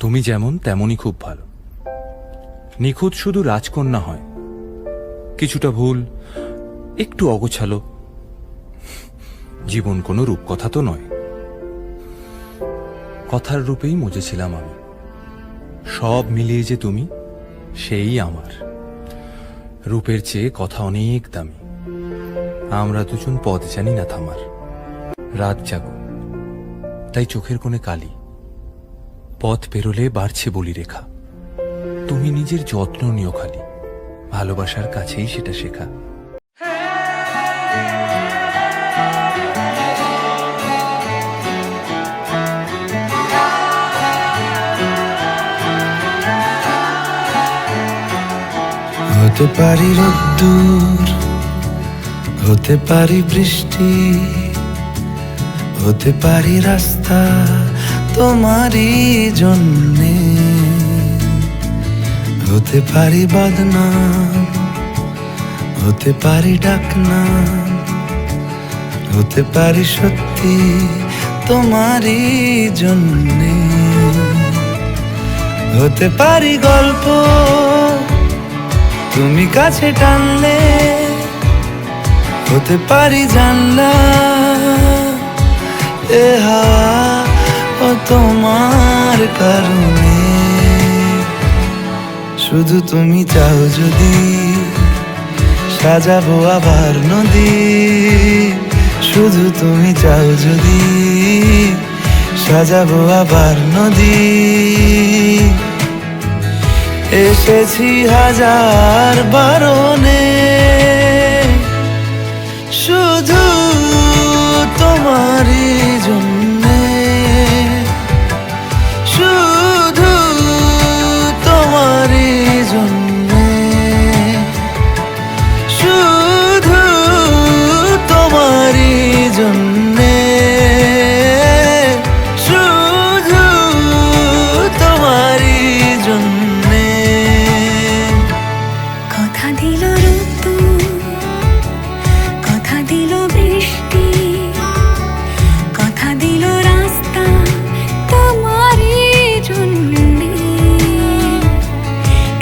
তুমি যেমন তেমনই খুব ভালো। নিখুঁত শুধু রাজকন্যা হয়, কিছুটা ভুল, একটু অগোছালো। জীবন কোনো রূপকথা তো নয়। কথার রূপেই মজেছিলাম আমি। সব মিলিয়ে যে তুমি, সেই আমার। রূপের চেয়ে কথা অনেক দামি। আমরা দুজন পথ জানি না থামার। রাত জাগো, তাই চোখের কোণে কালি। পথ পেরোলে বাড়ছে বলি রেখা। তুমি নিজের যত্ন নিও খালি, ভালোবাসার কাছেই সেটা শেখা। হতে পারি রোদ্দুর, হতে পারি বৃষ্টি, হতে পারি রাস্তা তোমারই জন্যে, হতে পারি বদনাম, হতে পারি ডাকনাম, হতে পারি সত্যি তোমারই জন্যে, হতে পারি গল্প তুমি কাছে টানলে, হতে পারি জানলা এ হাওয়া ও তোমার কারণে। শুধু তুমি চাও যদি সাজাবো আবার নদী, শুধু তুমি চাও যদি সাজাবো আবার নদী। এসেছি হাজার বারণে, শুধু তোমারই জন্যে, শুধু তোমারই জন্যে, শুধু তোমারই জন্যে, শুধু তোমারই জন্যে। কথা দিল ঋতু, কথা দিল বৃষ্টি, কথা দিল রাস্তা তোমারই জন্যে,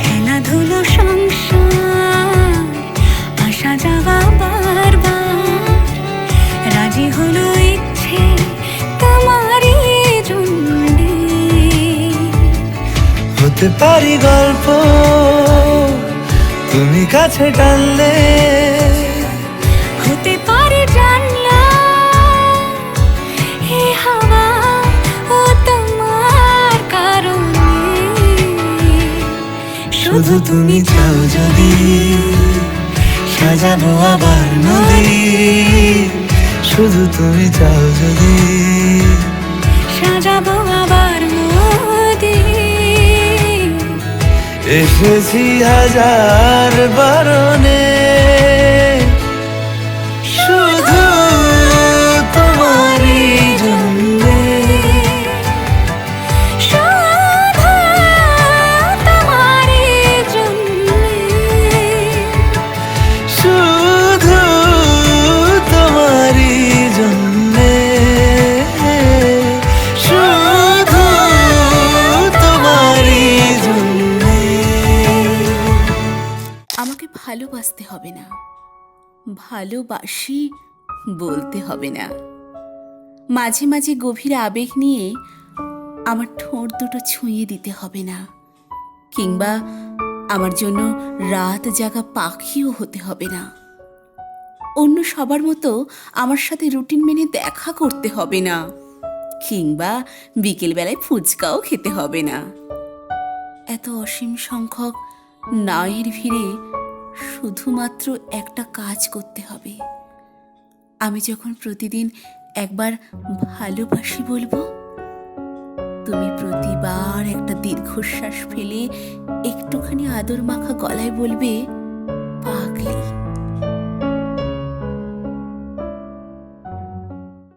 খেলাধুলো সংসার আসা যাওয়া বারবার, রাজি হলো ইচ্ছে তোমারই জন্যে। হতে পারি গল্প তুমি কাছে টানলে, হতে পারে জানলা হে হাওয়া ও তোমার কারণে। শুধু তুমি চাও যদি সাজাবো আবার নদী, শুধু তুমি চাও যদি সাজাবো আবার নদী। এসেছি হাজার বারণে, শুধু তোমারই জন্যে, শুধু তোমারই জন্যে, শুধু তোমারই জন্যে, শুধু তোমারই জন্যে। আমাকে ভালোবাসতে হবে না, ভালোবাসি বলতে হবে না। মাঝে মাঝে গভীর আবেগ নিয়ে আমার ঠোঁট দুটো ছুঁয়ে দিতে হবে না, কিংবা আমার জন্য রাত জাগা পাখিও হতে হবে না। অন্য সবার মতো আমার সাথে রুটিন মেনে দেখা করতে হবে না, কিংবা বিকেলবেলায় ফুচকাও খেতে হবে না। এত অসীম সংখ্যক নায়ের ভিড়ে শুধুমাত্র একটা কাজ করতে হবে। আমি যখন প্রতিদিন একবার ভালোবাসি বলবো, তুমি প্রতিবার একটা দীর্ঘশ্বাস ফেলে একটুখানি আদর মাখা গলায় বলবে,